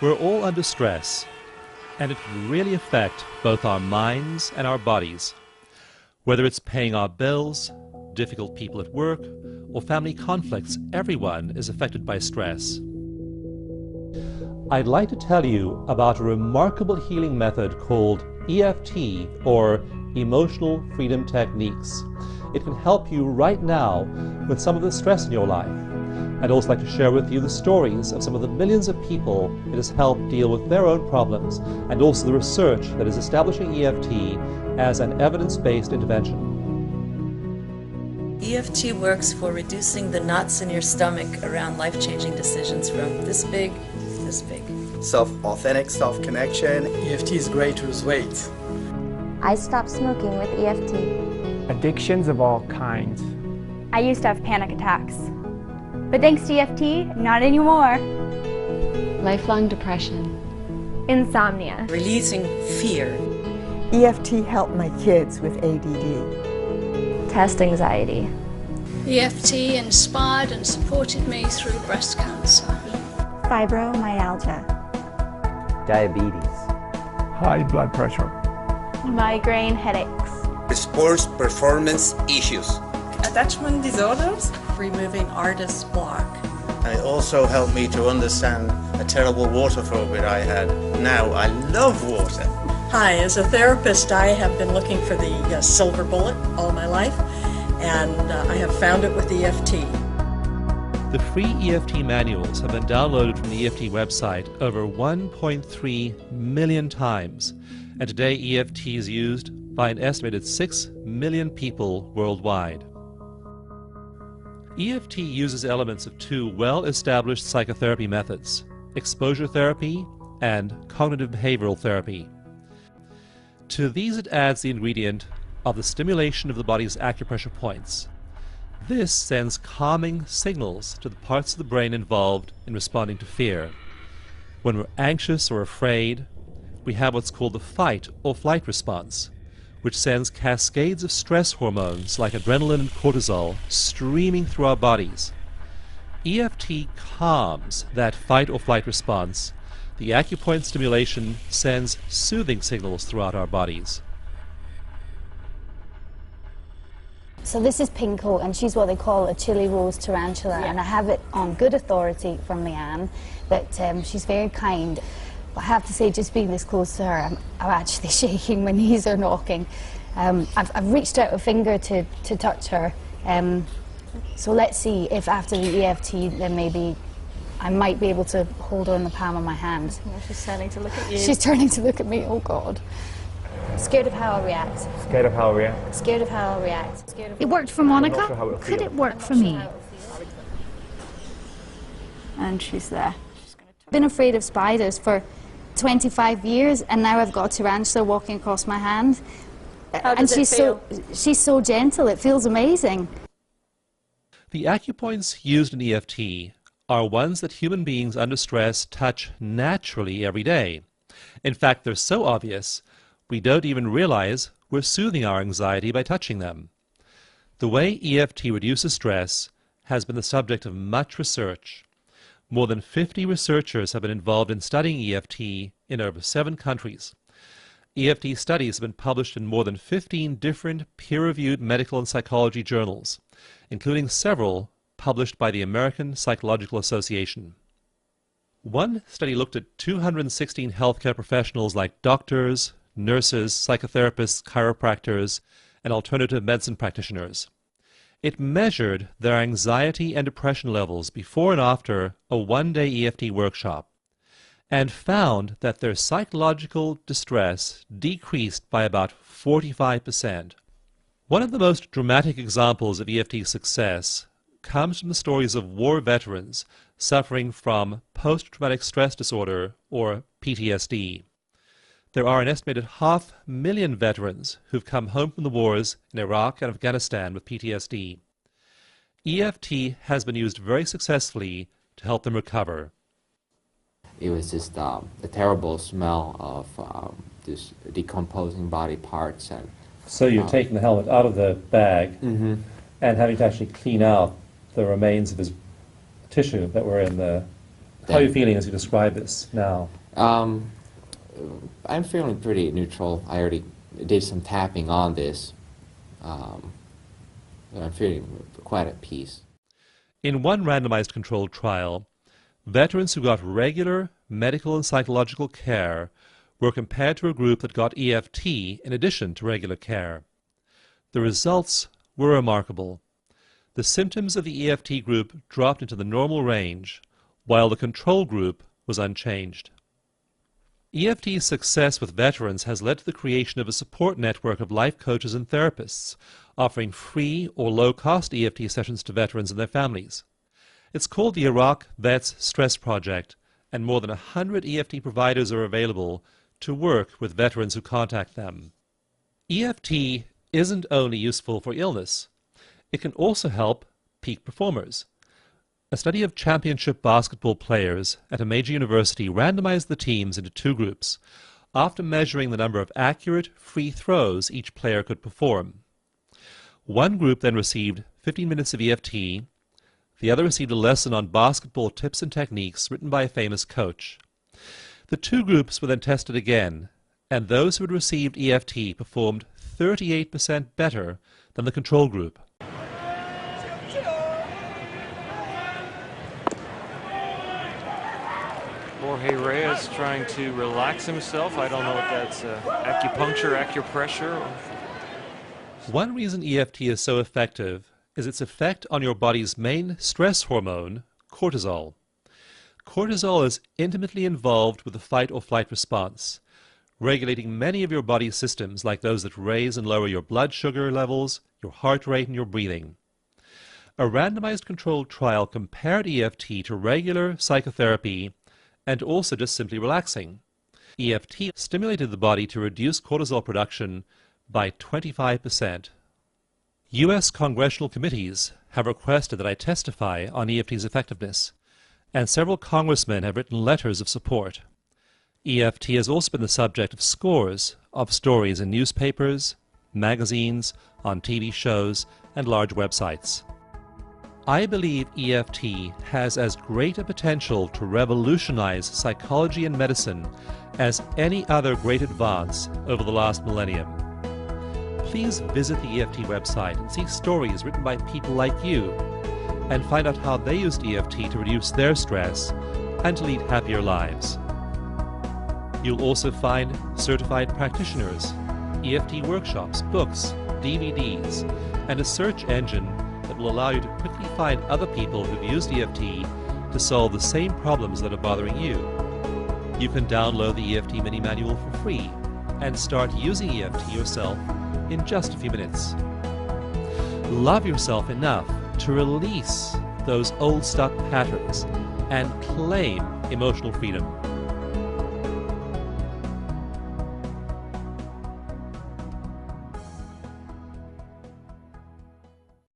We're all under stress, and it can really affect both our minds and our bodies. Whether it's paying our bills, difficult people at work, or family conflicts, everyone is affected by stress. I'd like to tell you about a remarkable healing method called EFT, or Emotional Freedom Techniques. It can help you right now with some of the stress in your life. I'd also like to share with you the stories of some of the millions of people it has helped deal with their own problems, and also the research that is establishing EFT as an evidence-based intervention. EFT works for reducing the knots in your stomach around life-changing decisions from this big to this big. Authentic self-connection. EFT is great to lose weight. I stopped smoking with EFT. Addictions of all kinds. I used to have panic attacks, but thanks to EFT, not anymore. Lifelong depression. Insomnia. Releasing fear. EFT helped my kids with ADD. Test anxiety. EFT inspired and supported me through breast cancer. Fibromyalgia. Diabetes. High blood pressure. Migraine headaches. Sports performance issues. Attachment disorders. Removing artist's block. It also helped me to understand a terrible water phobia I had. Now I love water. Hi, as a therapist, I have been looking for the silver bullet all my life, and I have found it with EFT. The free EFT manuals have been downloaded from the EFT website over 1.3 million times, and today EFT is used by an estimated 6 million people worldwide. EFT uses elements of two well-established psychotherapy methods, exposure therapy and cognitive behavioral therapy. To these it adds the ingredient of the stimulation of the body's acupressure points. This sends calming signals to the parts of the brain involved in responding to fear. When we're anxious or afraid, we have what's called the fight or flight response, which sends cascades of stress hormones like adrenaline and cortisol streaming through our bodies. EFT calms that fight or flight response. The acupoint stimulation sends soothing signals throughout our bodies. So this is Pinko, and she's what they call a chili rose tarantula, and I have it on good authority from Leanne that she's very kind. But I have to say, just being this close to her, I'm actually shaking, my knees are knocking. I've reached out a finger to touch her, so let's see if after the EFT then maybe I might be able to hold her in the palm of my hand. Yeah, she's turning to look at you. She's turning to look at me, oh God. Scared of how I'll react. Scared of how I'll react. Scared of how I'll react. It worked for Monica. Could it work for me? And she's there. I've been afraid of spiders for 25 years, and now I've got a tarantula walking across my hand. How does it feel? She's so gentle, it feels amazing. The acupoints used in EFT are ones that human beings under stress touch naturally every day. In fact, they're so obvious, we don't even realize we're soothing our anxiety by touching them. The way EFT reduces stress has been the subject of much research. More than 50 researchers have been involved in studying EFT in over 7 countries. EFT studies have been published in more than 15 different peer-reviewed medical and psychology journals, including several published by the American Psychological Association. One study looked at 216 healthcare professionals like doctors, nurses, psychotherapists, chiropractors, and alternative medicine practitioners. It measured their anxiety and depression levels before and after a one-day EFT workshop, and found that their psychological distress decreased by about 45%. One of the most dramatic examples of EFT success comes from the stories of war veterans suffering from post-traumatic stress disorder, or PTSD. There are an estimated 500,000 veterans who've come home from the wars in Iraq and Afghanistan with PTSD. EFT has been used very successfully to help them recover. It was just the terrible smell of this decomposing body parts. And So you're taking the helmet out of the bag and having to actually clean out the remains of his tissue that were in the How are you feeling as you describe this now? I'm feeling pretty neutral. I already did some tapping on this. I'm feeling quite at peace. In one randomized controlled trial, veterans who got regular medical and psychological care were compared to a group that got EFT in addition to regular care. The results were remarkable. The symptoms of the EFT group dropped into the normal range, while the control group was unchanged. EFT's success with veterans has led to the creation of a support network of life coaches and therapists, offering free or low-cost EFT sessions to veterans and their families. It's called the Iraq Vets Stress Project, and more than 100 EFT providers are available to work with veterans who contact them. EFT isn't only useful for illness, it can also help peak performers. A study of championship basketball players at a major university randomized the teams into two groups, after measuring the number of accurate free throws each player could perform. One group then received 15 minutes of EFT, the other received a lesson on basketball tips and techniques written by a famous coach. The two groups were then tested again, and those who had received EFT performed 38% better than the control group. Jorge Reyes trying to relax himself. I don't know if that's acupuncture, acupressure. One reason EFT is so effective is its effect on your body's main stress hormone, cortisol. Cortisol is intimately involved with the fight or flight response, regulating many of your body's systems like those that raise and lower your blood sugar levels, your heart rate, and your breathing. A randomized controlled trial compared EFT to regular psychotherapy and also just simply relaxing. EFT stimulated the body to reduce cortisol production by 25%. U.S. congressional committees have requested that I testify on EFT's effectiveness, and several congressmen have written letters of support. EFT has also been the subject of scores of stories in newspapers, magazines, on TV shows, and large websites. I believe EFT has as great a potential to revolutionize psychology and medicine as any other great advance over the last millennium. Please visit the EFT website and see stories written by people like you, and find out how they used EFT to reduce their stress and to lead happier lives. You'll also find certified practitioners, EFT workshops, books, DVDs, and a search engine that will allow you to quickly find other people who've used EFT to solve the same problems that are bothering you. You can download the EFT mini manual for free and start using EFT yourself in just a few minutes. Love yourself enough to release those old stuck patterns and claim emotional freedom.